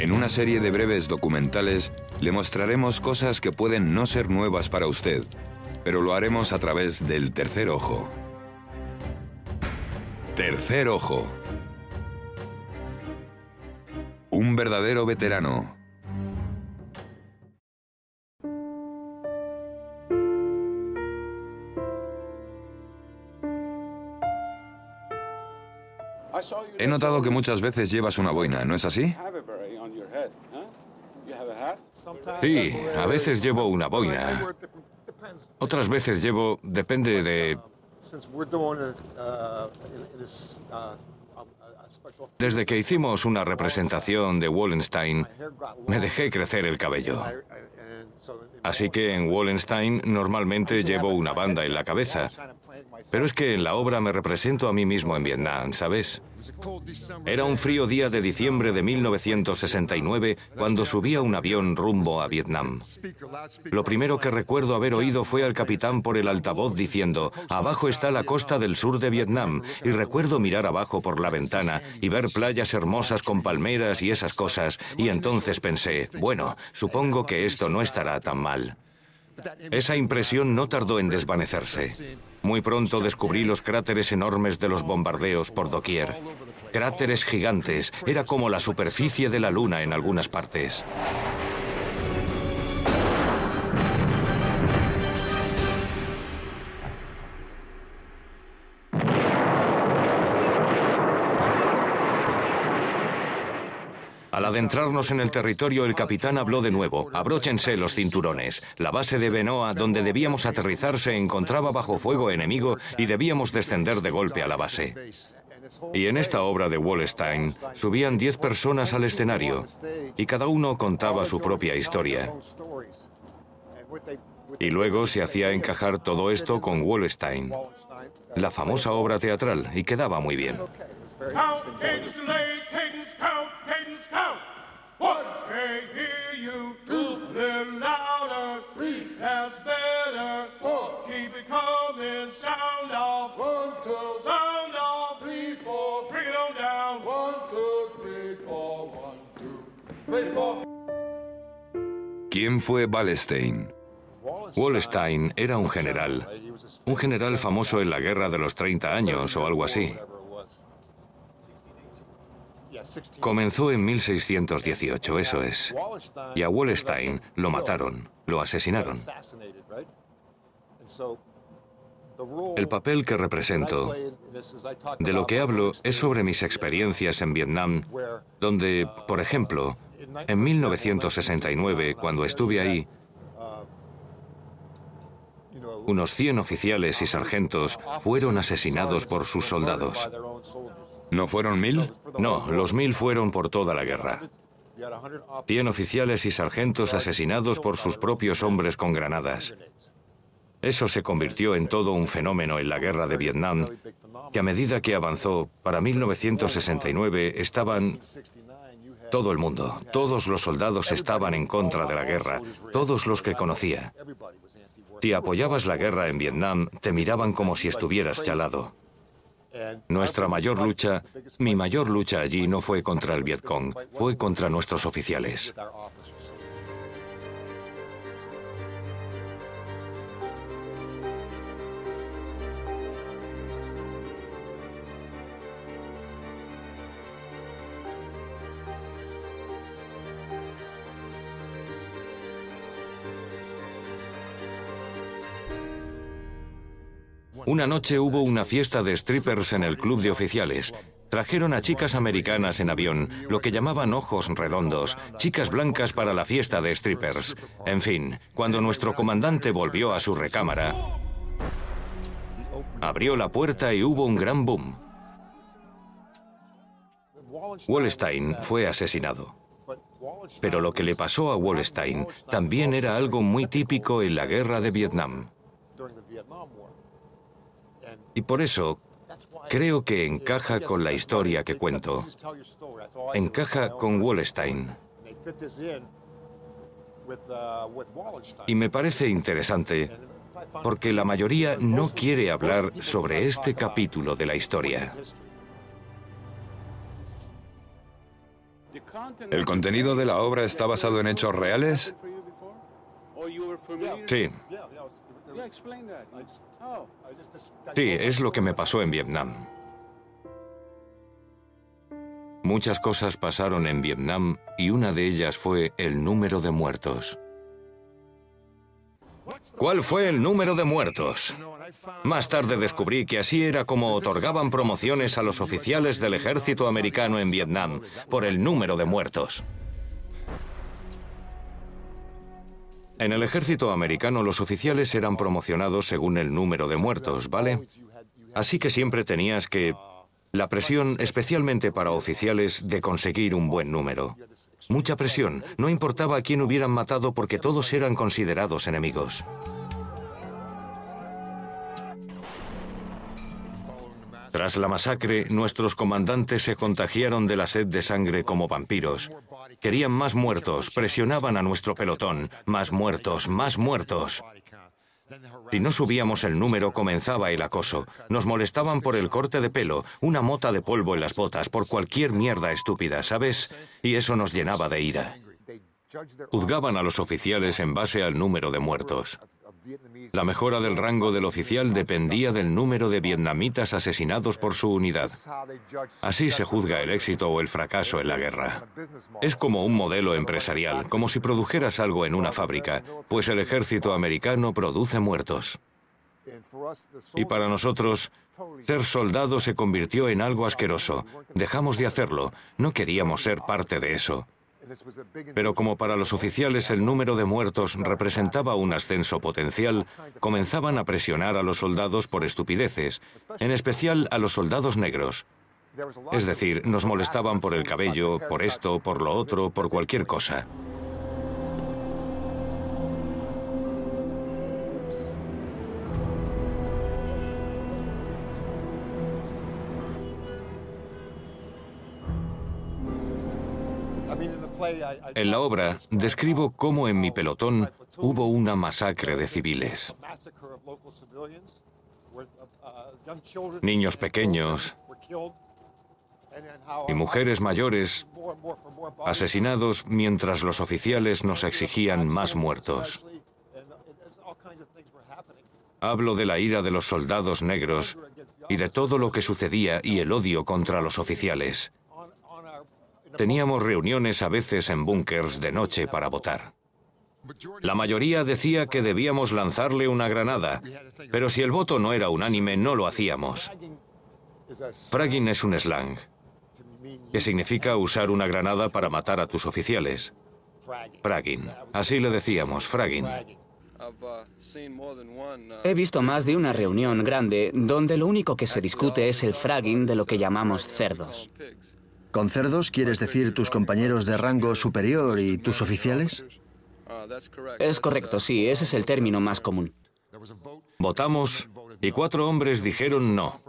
En una serie de breves documentales le mostraremos cosas que pueden no ser nuevas para usted, pero lo haremos a través del tercer ojo. Tercer ojo. Un verdadero veterano. He notado que muchas veces llevas una boina, ¿no es así? Sí, a veces llevo una boina. Otras veces llevo... depende de... Desde que hicimos una representación de Wallenstein, me dejé crecer el cabello. Así que en Wallenstein normalmente llevo una banda en la cabeza. Pero es que en la obra me represento a mí mismo en Vietnam, ¿sabes? Era un frío día de diciembre de 1969 cuando subí a un avión rumbo a Vietnam. Lo primero que recuerdo haber oído fue al capitán por el altavoz diciendo: abajo está la costa del sur de Vietnam, y recuerdo mirar abajo por la ventana y ver playas hermosas con palmeras y esas cosas, y entonces pensé, bueno, supongo que esto no estará tan mal. Esa impresión no tardó en desvanecerse. Muy pronto descubrí los cráteres enormes de los bombardeos por doquier. Cráteres gigantes, era como la superficie de la luna en algunas partes. Al adentrarnos en el territorio, el capitán habló de nuevo: abróchense los cinturones. La base de Benoa, donde debíamos aterrizar, se encontraba bajo fuego enemigo y debíamos descender de golpe a la base. Y en esta obra de Wallenstein subían 10 personas al escenario y cada uno contaba su propia historia. Y luego se hacía encajar todo esto con Wallenstein, la famosa obra teatral, y quedaba muy bien. ¿Quién fue Wallenstein? Wallenstein era un general famoso en la Guerra de los 30 años o algo así. Comenzó en 1618, eso es. Y a Wallenstein lo mataron, lo asesinaron. El papel que represento, de lo que hablo, es sobre mis experiencias en Vietnam, donde, por ejemplo, en 1969, cuando estuve ahí, unos 100 oficiales y sargentos fueron asesinados por sus soldados. ¿No fueron 1000? No, los 1000 fueron por toda la guerra. 100 oficiales y sargentos asesinados por sus propios hombres con granadas. Eso se convirtió en todo un fenómeno en la guerra de Vietnam, que a medida que avanzó, para 1969 estaban... todo el mundo, todos los soldados estaban en contra de la guerra, todos los que conocía. Si apoyabas la guerra en Vietnam, te miraban como si estuvieras chalado. Nuestra mayor lucha, mi mayor lucha allí no fue contra el Vietcong, fue contra nuestros oficiales. Una noche hubo una fiesta de strippers en el club de oficiales. Trajeron a chicas americanas en avión, lo que llamaban ojos redondos, chicas blancas para la fiesta de strippers. En fin, cuando nuestro comandante volvió a su recámara, abrió la puerta y hubo un gran boom. Wallenstein fue asesinado. Pero lo que le pasó a Wallenstein también era algo muy típico en la guerra de Vietnam. Y por eso creo que encaja con la historia que cuento. Encaja con Wallenstein. Y me parece interesante porque la mayoría no quiere hablar sobre este capítulo de la historia. ¿El contenido de la obra está basado en hechos reales? Sí. Sí, es lo que me pasó en Vietnam. Muchas cosas pasaron en Vietnam y una de ellas fue el número de muertos. ¿Cuál fue el número de muertos? Más tarde descubrí que así era como otorgaban promociones a los oficiales del ejército americano en Vietnam, por el número de muertos. En el ejército americano los oficiales eran promocionados según el número de muertos, ¿vale? Así que siempre tenías que... La presión, especialmente para oficiales, de conseguir un buen número. Mucha presión, no importaba a quién hubieran matado porque todos eran considerados enemigos. Tras la masacre, nuestros comandantes se contagiaron de la sed de sangre como vampiros. Querían más muertos, presionaban a nuestro pelotón. Más muertos, más muertos. Si no subíamos el número, comenzaba el acoso. Nos molestaban por el corte de pelo, una mota de polvo en las botas, por cualquier mierda estúpida, ¿sabes? Y eso nos llenaba de ira. Juzgaban a los oficiales en base al número de muertos. La mejora del rango del oficial dependía del número de vietnamitas asesinados por su unidad. Así se juzga el éxito o el fracaso en la guerra. Es como un modelo empresarial, como si produjeras algo en una fábrica, pues el ejército americano produce muertos. Y para nosotros, ser soldado se convirtió en algo asqueroso. Dejamos de hacerlo, no queríamos ser parte de eso. Pero como para los oficiales el número de muertos representaba un ascenso potencial, comenzaban a presionar a los soldados por estupideces, en especial a los soldados negros. Es decir, nos molestaban por el cabello, por esto, por lo otro, por cualquier cosa. En la obra describo cómo en mi pelotón hubo una masacre de civiles. Niños pequeños y mujeres mayores asesinados mientras los oficiales nos exigían más muertos. Hablo de la ira de los soldados negros y de todo lo que sucedía y el odio contra los oficiales. Teníamos reuniones a veces en búnkers de noche para votar. La mayoría decía que debíamos lanzarle una granada, pero si el voto no era unánime, no lo hacíamos. Fragging es un slang, que significa usar una granada para matar a tus oficiales. Fragging. Así le decíamos, fragging. He visto más de una reunión grande donde lo único que se discute es el fragging de lo que llamamos cerdos. ¿Con cerdos quieres decir tus compañeros de rango superior y tus oficiales? Es correcto, sí, ese es el término más común. Votamos y 4 hombres dijeron no.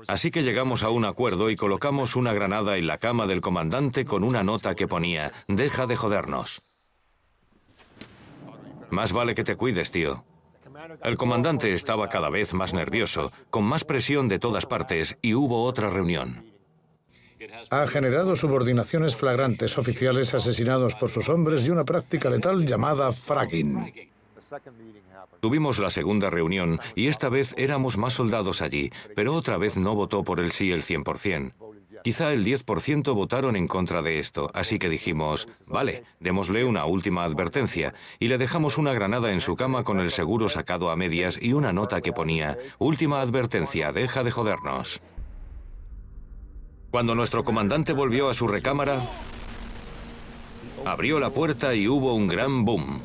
Así que llegamos a un acuerdo y colocamos una granada en la cama del comandante con una nota que ponía: «Deja de jodernos». Más vale que te cuides, tío. El comandante estaba cada vez más nervioso, con más presión de todas partes, y hubo otra reunión. Ha generado subordinaciones flagrantes, oficiales asesinados por sus hombres y una práctica letal llamada fragging. Tuvimos la segunda reunión y esta vez éramos más soldados allí, pero otra vez no votó por el sí el 100%. Quizá el 10% votaron en contra de esto, así que dijimos, vale, démosle una última advertencia, y le dejamos una granada en su cama con el seguro sacado a medias y una nota que ponía: «Última advertencia, deja de jodernos». Cuando nuestro comandante volvió a su recámara, abrió la puerta y hubo un gran boom.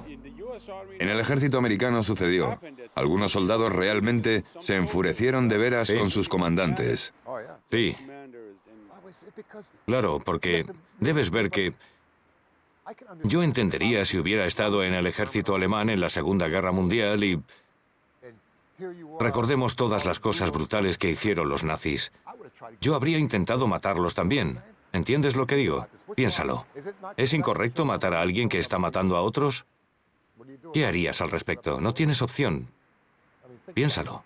En el ejército americano sucedió. Algunos soldados realmente se enfurecieron de veras con sus comandantes. Sí. Claro, porque debes ver que yo entendería si hubiera estado en el ejército alemán en la Segunda Guerra Mundial y recordemos todas las cosas brutales que hicieron los nazis. Yo habría intentado matarlos también. ¿Entiendes lo que digo? Piénsalo. ¿Es incorrecto matar a alguien que está matando a otros? ¿Qué harías al respecto? No tienes opción. Piénsalo.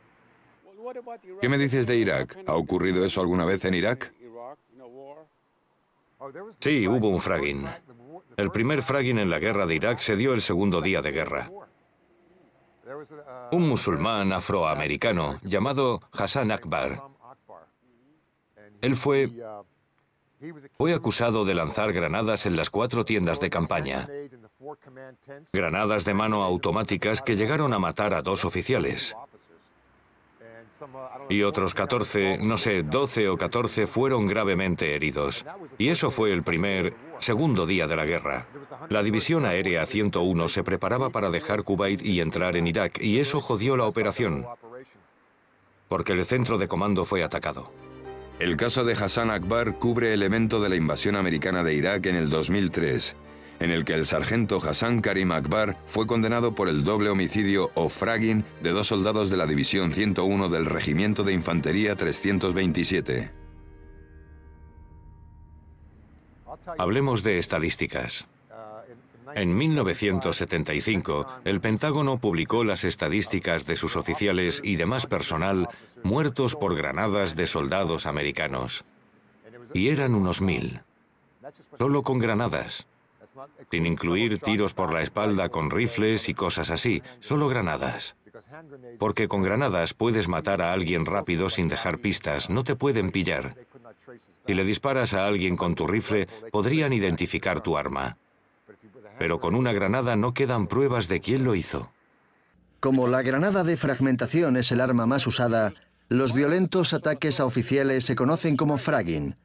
¿Qué me dices de Irak? ¿Ha ocurrido eso alguna vez en Irak? Sí, hubo un fragging. El primer fragging en la guerra de Irak se dio el segundo día de guerra. Un musulmán afroamericano llamado Hassan Akbar. Él fue acusado de lanzar granadas en las 4 tiendas de campaña. Granadas de mano automáticas que llegaron a matar a 2 oficiales. Y otros 14, no sé, 12 o 14 fueron gravemente heridos. Y eso fue el segundo día de la guerra. La División Aérea 101 se preparaba para dejar Kuwait y entrar en Irak, y eso jodió la operación, porque el centro de comando fue atacado. El caso de Hassan Akbar cubre el evento de la invasión americana de Irak en el 2003, en el que el sargento Hassan Karim Akbar fue condenado por el doble homicidio o fragging de 2 soldados de la División 101 del Regimiento de Infantería 327. Hablemos de estadísticas. En 1975, el Pentágono publicó las estadísticas de sus oficiales y demás personal muertos por granadas de soldados americanos. Y eran unos 1000. Solo con granadas. Sin incluir tiros por la espalda con rifles y cosas así, solo granadas. Porque con granadas puedes matar a alguien rápido sin dejar pistas, no te pueden pillar. Si le disparas a alguien con tu rifle, podrían identificar tu arma. Pero con una granada no quedan pruebas de quién lo hizo. Como la granada de fragmentación es el arma más usada, los violentos ataques a oficiales se conocen como fragging.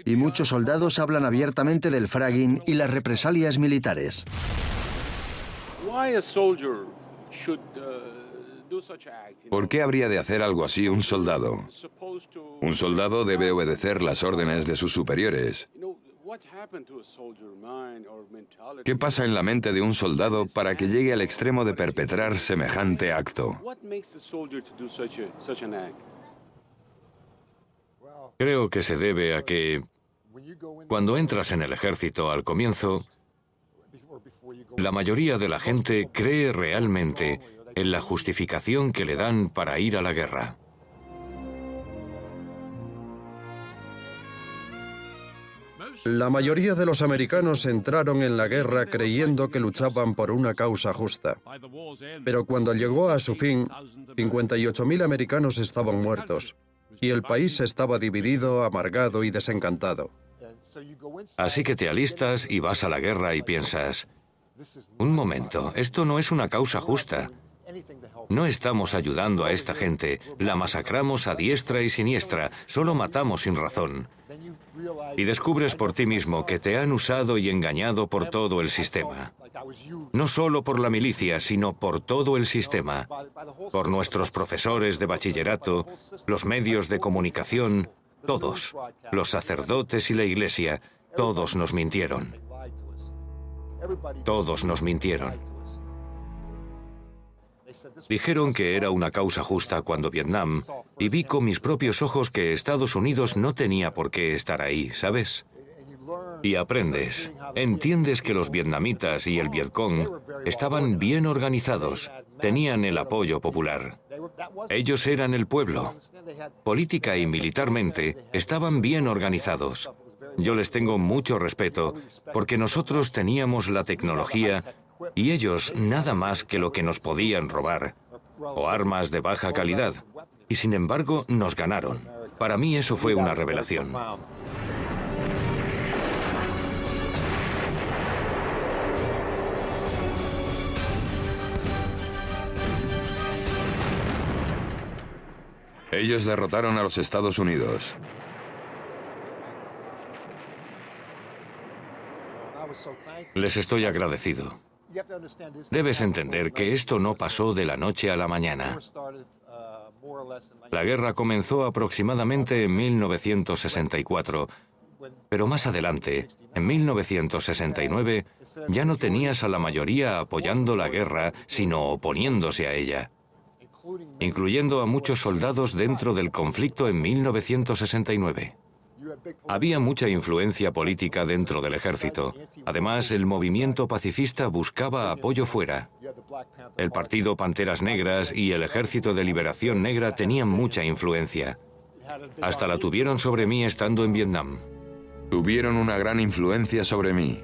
Y muchos soldados hablan abiertamente del fragging y las represalias militares. ¿Por qué habría de hacer algo así un soldado? Un soldado debe obedecer las órdenes de sus superiores. ¿Qué pasa en la mente de un soldado para que llegue al extremo de perpetrar semejante acto? Creo que se debe a que cuando entras en el ejército al comienzo, la mayoría de la gente cree realmente en la justificación que le dan para ir a la guerra. La mayoría de los americanos entraron en la guerra creyendo que luchaban por una causa justa. Pero cuando llegó a su fin, 58.000 americanos estaban muertos. Y el país estaba dividido, amargado y desencantado. Así que te alistas y vas a la guerra y piensas, un momento, esto no es una causa justa. No estamos ayudando a esta gente, la masacramos a diestra y siniestra, solo matamos sin razón. Y descubres por ti mismo que te han usado y engañado por todo el sistema. No solo por la milicia, sino por todo el sistema. Por nuestros profesores de bachillerato, los medios de comunicación, todos. Los sacerdotes y la iglesia, todos nos mintieron. Todos nos mintieron. Dijeron que era una causa justa cuando Vietnam, y vi con mis propios ojos que Estados Unidos no tenía por qué estar ahí, ¿sabes? Y aprendes, entiendes que los vietnamitas y el Vietcong estaban bien organizados, tenían el apoyo popular. Ellos eran el pueblo. Política y militarmente estaban bien organizados. Yo les tengo mucho respeto porque nosotros teníamos la tecnología y ellos nada más que lo que nos podían robar, o armas de baja calidad, y sin embargo nos ganaron. Para mí eso fue una revelación. Ellos derrotaron a los Estados Unidos. Les estoy agradecido. Debes entender que esto no pasó de la noche a la mañana. La guerra comenzó aproximadamente en 1964, pero más adelante, en 1969, ya no tenías a la mayoría apoyando la guerra, sino oponiéndose a ella, incluyendo a muchos soldados dentro del conflicto en 1969. Había mucha influencia política dentro del ejército. Además, el movimiento pacifista buscaba apoyo fuera. El partido Panteras Negras y el Ejército de Liberación Negra tenían mucha influencia. Hasta la tuvieron sobre mí estando en Vietnam. tuvieron una gran influencia sobre mí.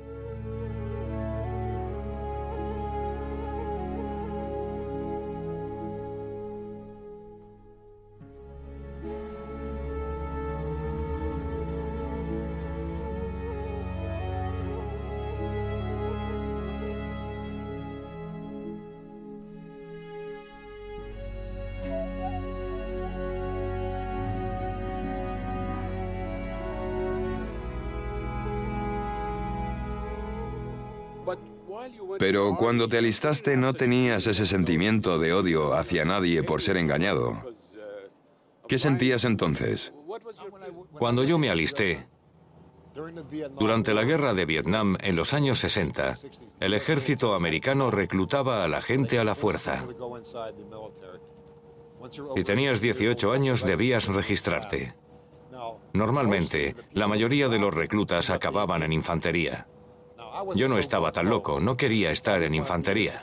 Pero cuando te alistaste no tenías ese sentimiento de odio hacia nadie por ser engañado. ¿Qué sentías entonces? Cuando yo me alisté, durante la guerra de Vietnam en los años 60, el ejército americano reclutaba a la gente a la fuerza. Si tenías 18 años debías registrarte. Normalmente, la mayoría de los reclutas acababan en infantería. Yo no estaba tan loco, no quería estar en infantería.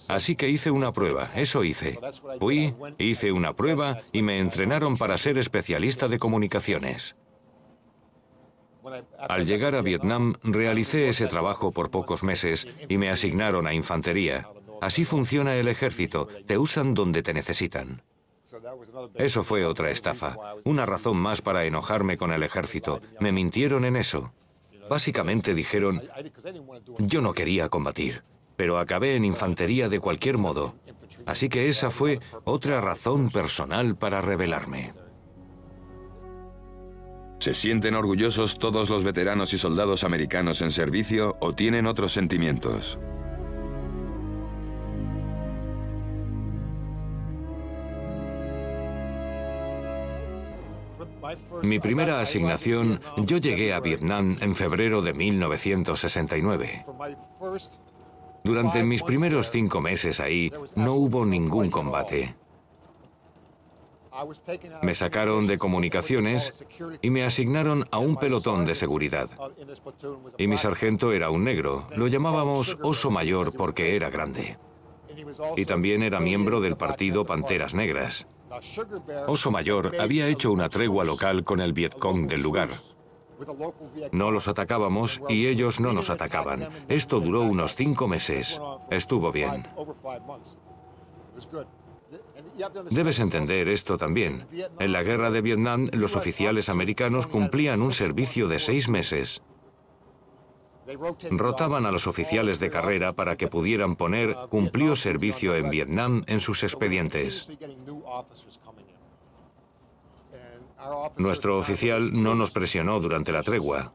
Así que hice una prueba, eso hice. Fui, hice una prueba y me entrenaron para ser especialista de comunicaciones. Al llegar a Vietnam, realicé ese trabajo por pocos meses y me asignaron a infantería. Así funciona el ejército, te usan donde te necesitan. Eso fue otra estafa, una razón más para enojarme con el ejército. Me mintieron en eso. Básicamente dijeron, yo no quería combatir, pero acabé en infantería de cualquier modo. Así que esa fue otra razón personal para rebelarme. ¿Se sienten orgullosos todos los veteranos y soldados americanos en servicio o tienen otros sentimientos? Mi primera asignación, yo llegué a Vietnam en febrero de 1969. Durante mis primeros 5 meses ahí, no hubo ningún combate. Me sacaron de comunicaciones y me asignaron a un pelotón de seguridad. Y mi sargento era un negro, lo llamábamos Oso Mayor porque era grande. Y también era miembro del partido Panteras Negras. Oso Mayor había hecho una tregua local con el Vietcong del lugar. No los atacábamos y ellos no nos atacaban. Esto duró unos 5 meses. Estuvo bien. Debes entender esto también. En la guerra de Vietnam, los oficiales americanos cumplían un servicio de 6 meses. Rotaban a los oficiales de carrera para que pudieran poner "cumplió servicio en Vietnam" en sus expedientes. Nuestro oficial no nos presionó durante la tregua.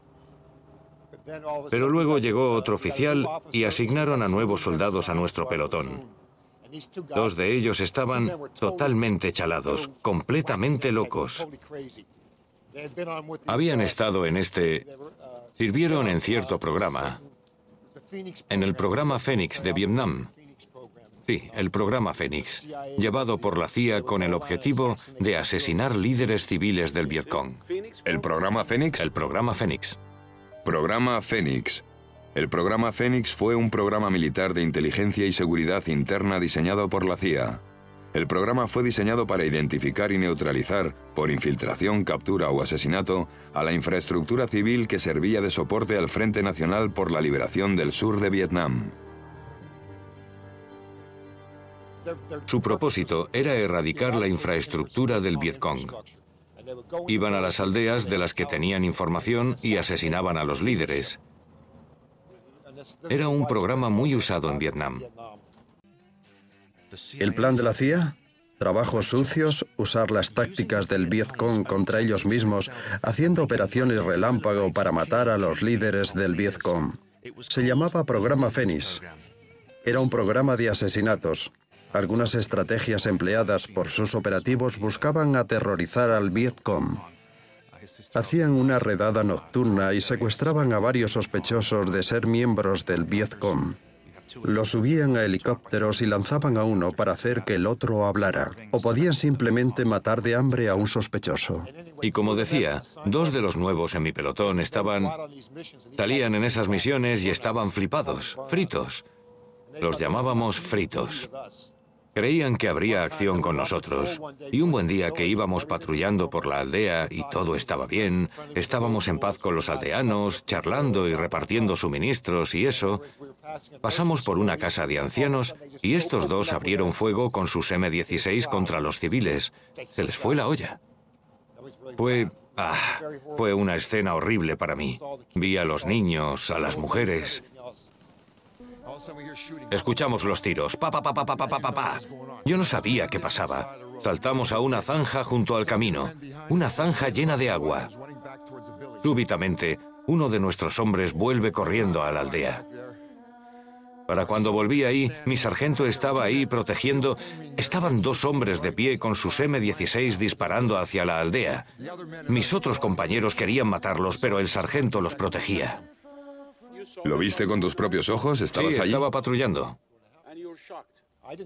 Pero luego llegó otro oficial y asignaron a nuevos soldados a nuestro pelotón. 2 de ellos estaban totalmente chalados, completamente locos. Habían estado sirvieron en cierto programa, en el programa Fénix de Vietnam. Sí, el programa Fénix, llevado por la CIA con el objetivo de asesinar líderes civiles del Vietcong. ¿El programa Fénix? El programa Fénix. Programa Fénix. El programa Fénix fue un programa militar de inteligencia y seguridad interna diseñado por la CIA. El programa fue diseñado para identificar y neutralizar, por infiltración, captura o asesinato, a la infraestructura civil que servía de soporte al Frente Nacional por la Liberación del Sur de Vietnam. Su propósito era erradicar la infraestructura del Vietcong. Iban a las aldeas de las que tenían información y asesinaban a los líderes. Era un programa muy usado en Vietnam. ¿El plan de la CIA? Trabajos sucios, usar las tácticas del Vietcong contra ellos mismos, haciendo operaciones relámpago para matar a los líderes del Vietcong. Se llamaba Programa Fénix. Era un programa de asesinatos. Algunas estrategias empleadas por sus operativos buscaban aterrorizar al Vietcong. Hacían una redada nocturna y secuestraban a varios sospechosos de ser miembros del Vietcong. Los subían a helicópteros y lanzaban a uno para hacer que el otro hablara. O podían simplemente matar de hambre a un sospechoso. Y como decía, 2 de los nuevos en mi pelotón salían en esas misiones y estaban flipados, fritos. Los llamábamos fritos. Creían que habría acción con nosotros. Y un buen día que íbamos patrullando por la aldea y todo estaba bien, estábamos en paz con los aldeanos, charlando y repartiendo suministros y eso, pasamos por una casa de ancianos y estos dos abrieron fuego con sus M16 contra los civiles. Se les fue la olla. Fue una escena horrible para mí. Vi a los niños, a las mujeres. Escuchamos los tiros. Pa, pa, pa, pa, pa, pa, pa, pa. Yo no sabía qué pasaba. Saltamos a una zanja junto al camino. Una zanja llena de agua. Súbitamente, uno de nuestros hombres vuelve corriendo a la aldea. Para cuando volví ahí, mi sargento estaba ahí protegiendo. Estaban dos hombres de pie con sus M16 disparando hacia la aldea. Mis otros compañeros querían matarlos, pero el sargento los protegía. ¿Lo viste con tus propios ojos? ¿Estabas Sí, allí? estaba patrullando.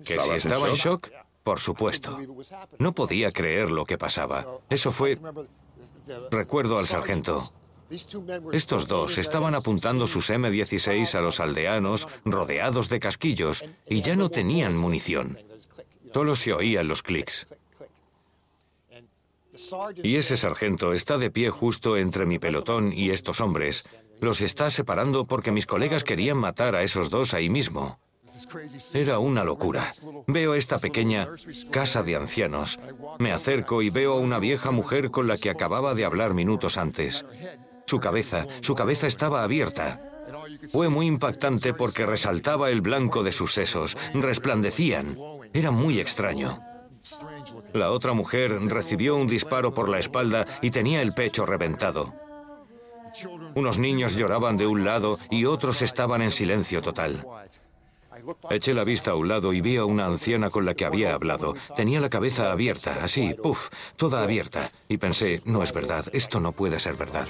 ¿Que si estaba en shock? Por supuesto. No podía creer lo que pasaba. Eso fue... Recuerdo al sargento. Estos dos estaban apuntando sus M16 a los aldeanos, rodeados de casquillos, y ya no tenían munición. Solo se oían los clics. Y ese sargento está de pie justo entre mi pelotón y estos hombres. Los está separando porque mis colegas querían matar a esos dos ahí mismo. Era una locura. Veo esta pequeña casa de ancianos. Me acerco y veo a una vieja mujer con la que acababa de hablar minutos antes. Su cabeza estaba abierta. Fue muy impactante porque resaltaba el blanco de sus sesos. Resplandecían. Era muy extraño. La otra mujer recibió un disparo por la espalda y tenía el pecho reventado. Unos niños lloraban de un lado y otros estaban en silencio total. Eché la vista a un lado y vi a una anciana con la que había hablado. Tenía la cabeza abierta, así, toda abierta. Y pensé, no es verdad, esto no puede ser verdad.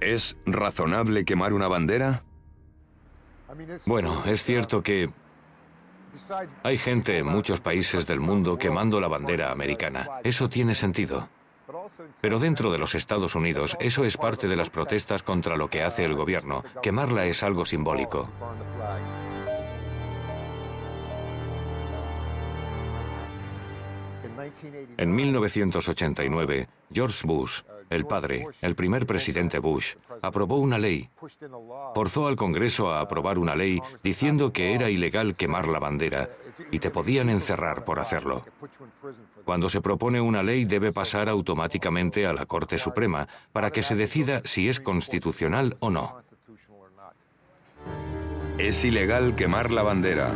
¿Es razonable quemar una bandera? Bueno, es cierto que hay gente en muchos países del mundo quemando la bandera americana. Eso tiene sentido. Pero dentro de los Estados Unidos, eso es parte de las protestas contra lo que hace el gobierno. Quemarla es algo simbólico. En 1989, George Bush, el padre, el primer presidente Bush, aprobó una ley. Forzó al Congreso a aprobar una ley diciendo que era ilegal quemar la bandera y te podían encerrar por hacerlo. Cuando se propone una ley debe pasar automáticamente a la Corte Suprema para que se decida si es constitucional o no. Es ilegal quemar la bandera.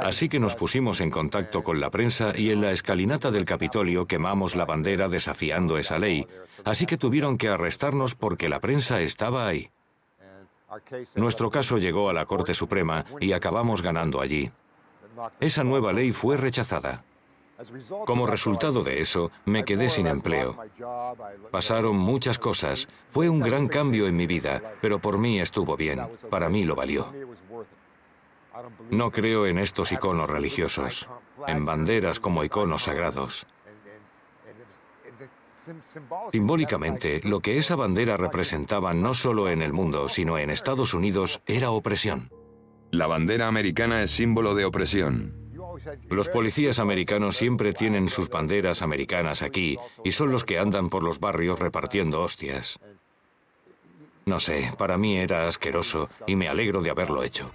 Así que nos pusimos en contacto con la prensa y en la escalinata del Capitolio quemamos la bandera desafiando esa ley. Así que tuvieron que arrestarnos porque la prensa estaba ahí. Nuestro caso llegó a la Corte Suprema y acabamos ganando allí. Esa nueva ley fue rechazada. Como resultado de eso, me quedé sin empleo. Pasaron muchas cosas. Fue un gran cambio en mi vida, pero por mí estuvo bien. Para mí lo valió. No creo en estos iconos religiosos, en banderas como iconos sagrados. Simbólicamente, lo que esa bandera representaba no solo en el mundo, sino en Estados Unidos, era opresión. La bandera americana es símbolo de opresión. Los policías americanos siempre tienen sus banderas americanas aquí y son los que andan por los barrios repartiendo hostias. No sé, para mí era asqueroso y me alegro de haberlo hecho.